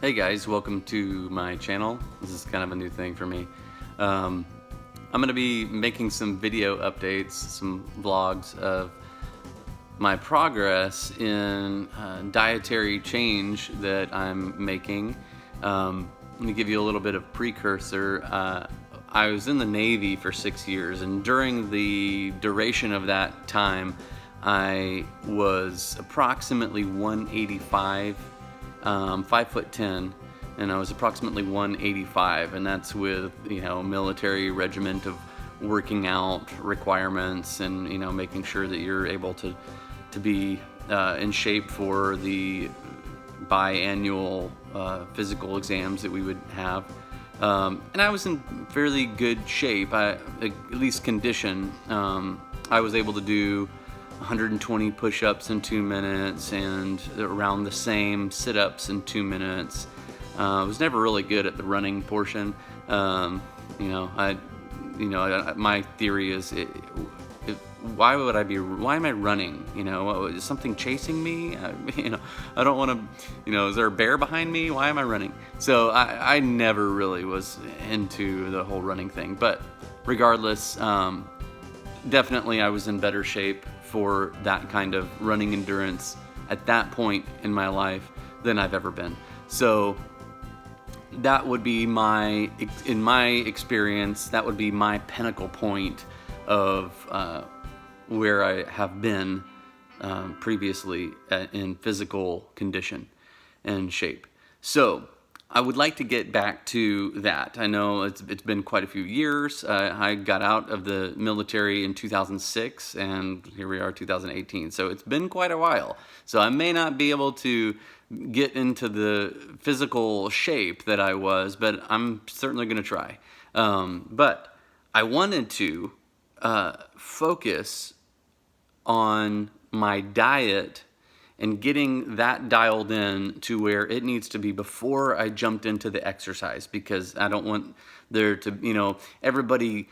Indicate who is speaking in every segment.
Speaker 1: Hey guys, welcome to my channel. This is kind of a new thing for me. I'm going to be making some video updates, some vlogs of my progress in dietary change that I'm making. Let me give you a little bit of precursor. I was in the Navy for 6 years, and during the duration of that time, I was approximately 185, 5'10", and I was approximately 185, and that's with military regiment of working out requirements and making sure that you're able to be in shape for the biannual physical exams that we would have. And I was in fairly good shape, at least condition. I was able to do 120 push-ups in 2 minutes and around the same sit-ups in 2 minutes. I was never really good at the running portion. My theory is, why am I running? Is something chasing me? I don't want to, is there a bear behind me? Why am I running? So I never really was into the whole running thing, but regardless, definitely I was in better shape for that kind of running endurance at that point in my life than I've ever been. So that would be in my experience, that would be my pinnacle point of where I have been previously in physical condition and shape. So I would like to get back to that. I know it's been quite a few years. I got out of the military in 2006, and here we are, 2018. So it's been quite a while. So I may not be able to get into the physical shape that I was, but I'm certainly going to try. But I wanted to focus on my diet and getting that dialed in to where it needs to be before I jumped into the exercise, because I don't want there to, everybody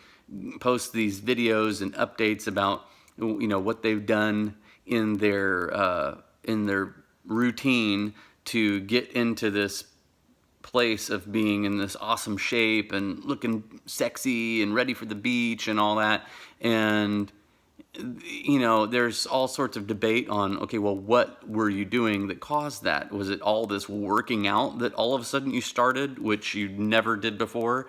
Speaker 1: posts these videos and updates about, what they've done in their routine to get into this place of being in this awesome shape and looking sexy and ready for the beach and all that. And there's all sorts of debate on, okay, well, what were you doing that caused that? Was it all this working out that all of a sudden you started, which you never did before?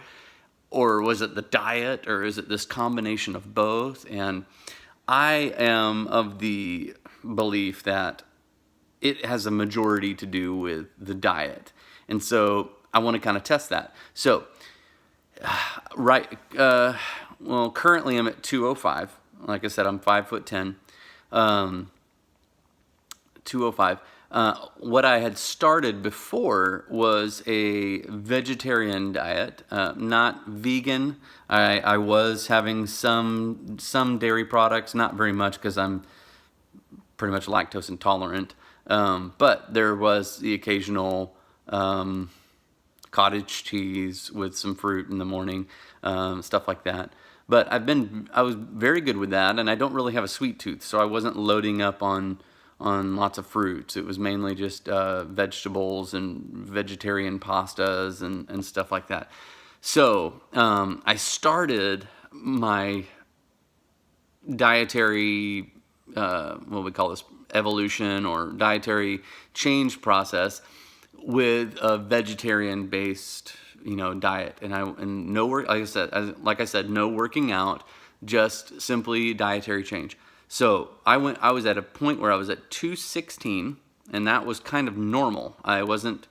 Speaker 1: Or was it the diet? Or is it this combination of both? And I am of the belief that it has a majority to do with the diet. And so I want to kind of test that. So, currently I'm at 205. Like I said, I'm 5'10", 205. What I had started before was a vegetarian diet, not vegan. I was having some dairy products, not very much because I'm pretty much lactose intolerant. But there was the occasional cottage cheese with some fruit in the morning, stuff like that. But I was very good with that, and I don't really have a sweet tooth, so I wasn't loading up on lots of fruits. It was mainly just vegetables and vegetarian pastas and stuff like that. So I started my dietary, what we call this, evolution or dietary change process with a vegetarian-based diet, and no work. Like I said, no working out, just simply dietary change. So I was at a point where I was at 216, and that was kind of normal. I wasn't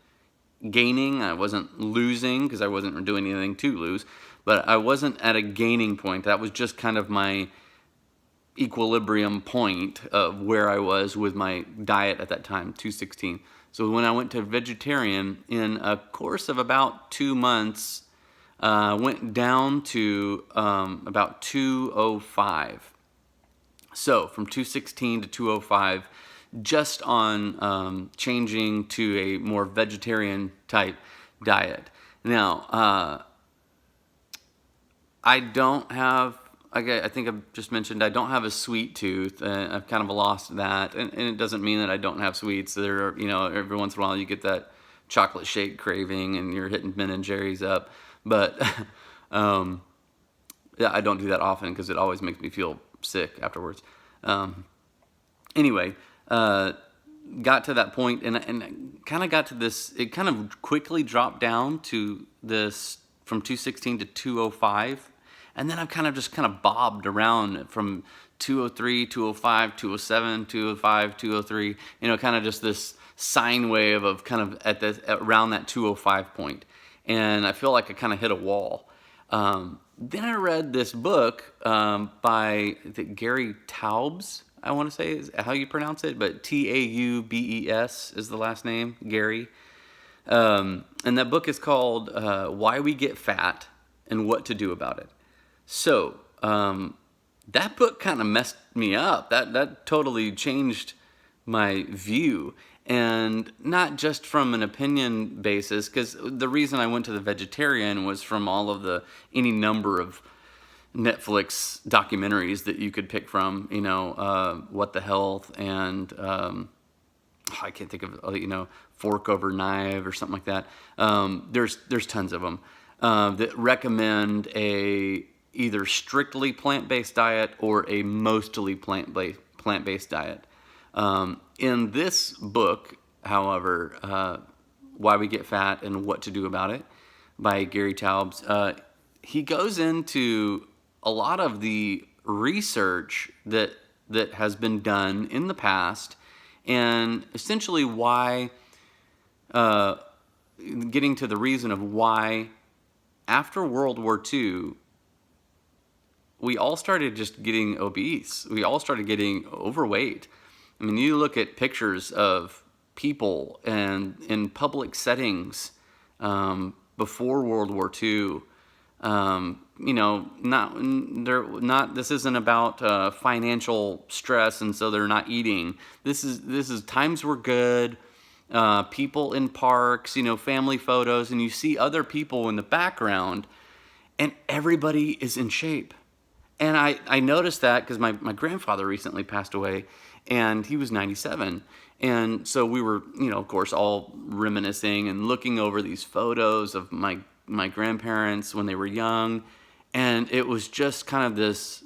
Speaker 1: gaining, I wasn't losing, because I wasn't doing anything to lose, but I wasn't at a gaining point. That was just kind of my equilibrium point of where I was with my diet at that time, 216. So when I went to vegetarian, in a course of about 2 months, went down to about 205. So from 216 to 205, just on changing to a more vegetarian type diet. Now, I don't have, I think I've just mentioned, I don't have a sweet tooth. I've kind of lost that, and it doesn't mean that I don't have sweets. There are, every once in a while you get that chocolate shake craving and you're hitting Ben and Jerry's up. But yeah, I don't do that often because it always makes me feel sick afterwards. Anyway, got to that point and kind of got to this. It kind of quickly dropped down to this from 216 to 205, and then I've kind of bobbed around from 203, 205, 207, 205, 203. Kind of just this sine wave of kind of around that 205 point, and I feel like I kind of hit a wall. Then I read this book by Gary Taubes, I want to say is how you pronounce it, but Taubes is the last name, Gary. And that book is called Why We Get Fat and What to Do About It. So that book kind of messed me up. That totally changed my view. And not just from an opinion basis, because the reason I went to the vegetarian was from all of any number of Netflix documentaries that you could pick from, What the Health and I can't think of, Fork Over Knife or something like that. There's tons of them that recommend a either strictly plant-based diet or a mostly plant-based diet. In this book, however, Why We Get Fat and What to Do About It by Gary Taubes, he goes into a lot of the research that has been done in the past and essentially why, getting to the reason of why after World War II, we all started just getting obese. We all started getting overweight. I mean, you look at pictures of people and in public settings before World War II. This isn't about financial stress, and so they're not eating. This is times were good. People in parks, family photos, and you see other people in the background, and everybody is in shape. And I noticed that because my grandfather recently passed away. And he was 97. And so we were, of course, all reminiscing and looking over these photos of my grandparents when they were young. And it was just kind of this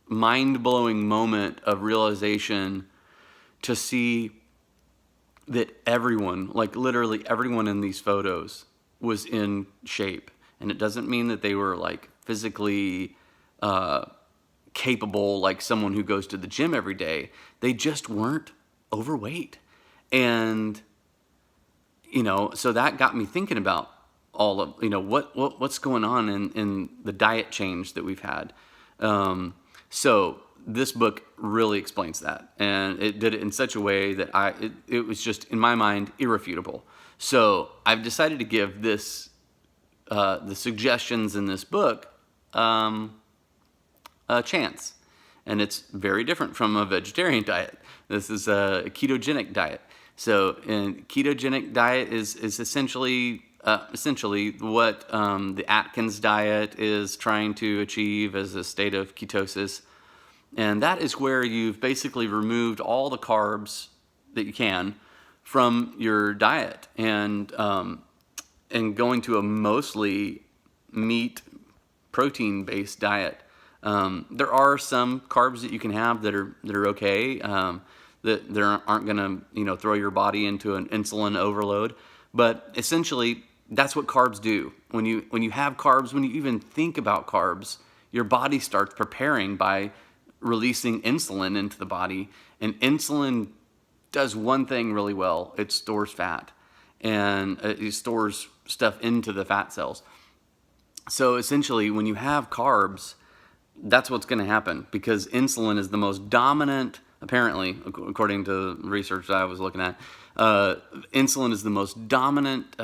Speaker 1: mind-blowing moment of realization to see that everyone, like literally everyone in these photos was in shape. And it doesn't mean that they were like physically capable like someone who goes to the gym every day. They just weren't overweight. And so that got me thinking about all of what's going on in the diet change that we've had. So this book really explains that, and it did it in such a way that it was just in my mind irrefutable. So I've decided to give this the suggestions in this book a chance. And it's very different from a vegetarian diet. This is a ketogenic diet. So, a ketogenic diet is essentially what the Atkins diet is trying to achieve as a state of ketosis. And that is where you've basically removed all the carbs that you can from your diet and going to a mostly meat, protein-based diet. There are some carbs that you can have that are okay, that aren't going to throw your body into an insulin overload. But essentially, that's what carbs do. When you have carbs, when you even think about carbs, your body starts preparing by releasing insulin into the body. And insulin does one thing really well: it stores fat, and it stores stuff into the fat cells. So essentially, when you have carbs, that's what's going to happen, because insulin is the most dominant, apparently, according to research that I was looking at, insulin is the most dominant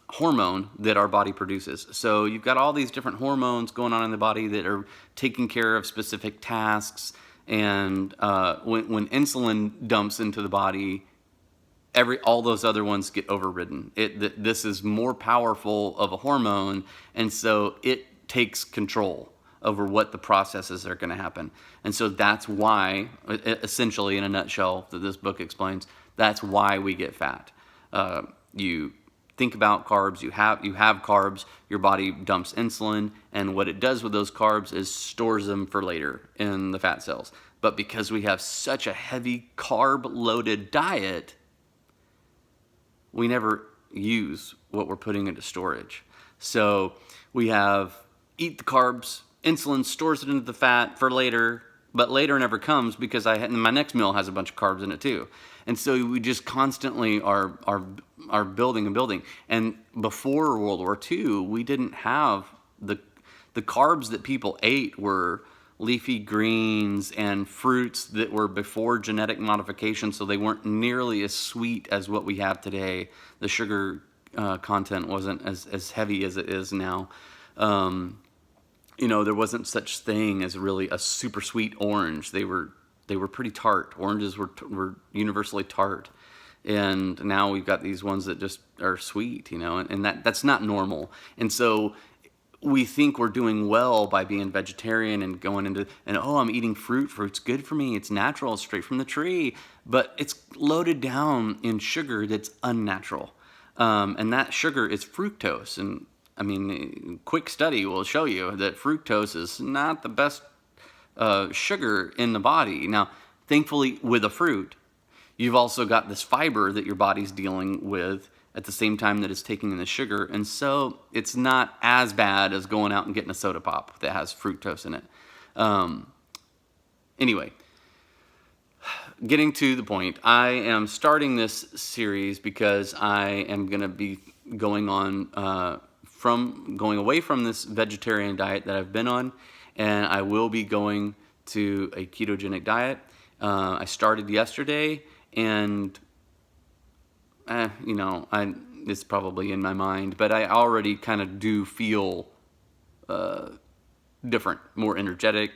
Speaker 1: hormone that our body produces. So you've got all these different hormones going on in the body that are taking care of specific tasks, and when insulin dumps into the body, all those other ones get overridden. This is more powerful of a hormone, and so it takes control over what the processes are going to happen. And so that's why, essentially in a nutshell, that this book explains, that's why we get fat. You think about carbs, you have carbs, your body dumps insulin, and what it does with those carbs is stores them for later in the fat cells. But because we have such a heavy carb-loaded diet, we never use what we're putting into storage. So we have eat the carbs, insulin stores it into the fat for later, but later never comes because my next meal has a bunch of carbs in it too. And so we just constantly are building and building. And before World War II, we didn't have the carbs that people ate were leafy greens and fruits that were before genetic modification, so they weren't nearly as sweet as what we have today. The sugar content wasn't as heavy as it is now. There wasn't such thing as really a super sweet orange. They were pretty tart. Oranges were universally tart. And now we've got these ones that just are sweet, and that's not normal. And so we think we're doing well by being vegetarian and going into, I'm eating fruit. Fruit's good for me. It's natural. It's straight from the tree. But it's loaded down in sugar that's unnatural. And that sugar is fructose. And quick study will show you that fructose is not the best sugar in the body. Now, thankfully, with a fruit, you've also got this fiber that your body's dealing with at the same time that it's taking in the sugar. And so it's not as bad as going out and getting a soda pop that has fructose in it. Anyway, getting to the point, I am starting this series because I am going to be going away from this vegetarian diet that I've been on, and I will be going to a ketogenic diet. I started yesterday, and it's probably in my mind, but I already kind of do feel different, more energetic,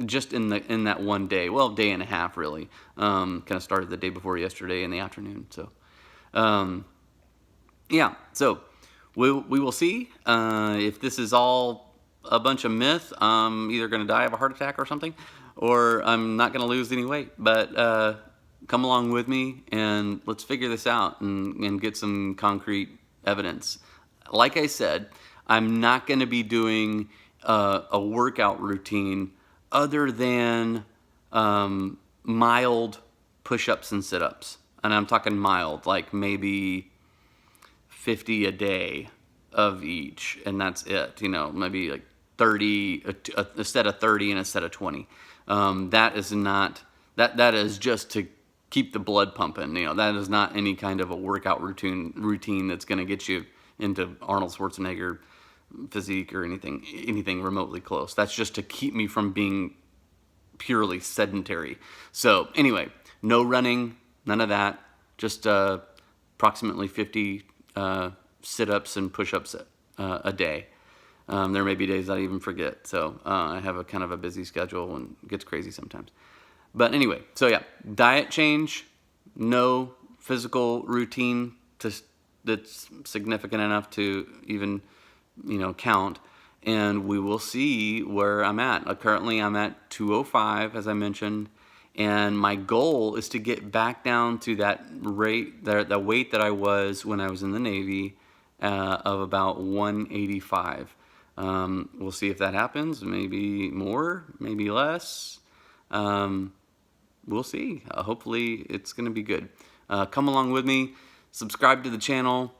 Speaker 1: just in that one day. Well, day and a half really. Kind of started the day before yesterday in the afternoon. So, yeah. So we will see if this is all a bunch of myth. I'm either going to die of a heart attack or something, or I'm not going to lose any weight. But come along with me and let's figure this out and get some concrete evidence. Like I said, I'm not going to be doing a workout routine other than mild push-ups and sit-ups. And I'm talking mild, like maybe 50 a day of each, and that's it. Maybe like 30, a set of 30 and a set of 20. That is not, that is just to keep the blood pumping. That is not any kind of a workout routine that's going to get you into Arnold Schwarzenegger physique or anything remotely close. That's just to keep me from being purely sedentary. So anyway, no running, none of that. Just approximately 50 sit-ups and push-ups a day. There may be days I even forget. So I have a kind of a busy schedule and it gets crazy sometimes. But anyway, so yeah, diet change, no physical routine that's significant enough to even, count. And we will see where I'm at. Currently, I'm at 205, as I mentioned. And my goal is to get back down to that rate, the weight that I was when I was in the Navy, of about 185. We'll see if that happens. Maybe more, maybe less. We'll see. Hopefully it's going to be good. Come along with me. Subscribe to the channel.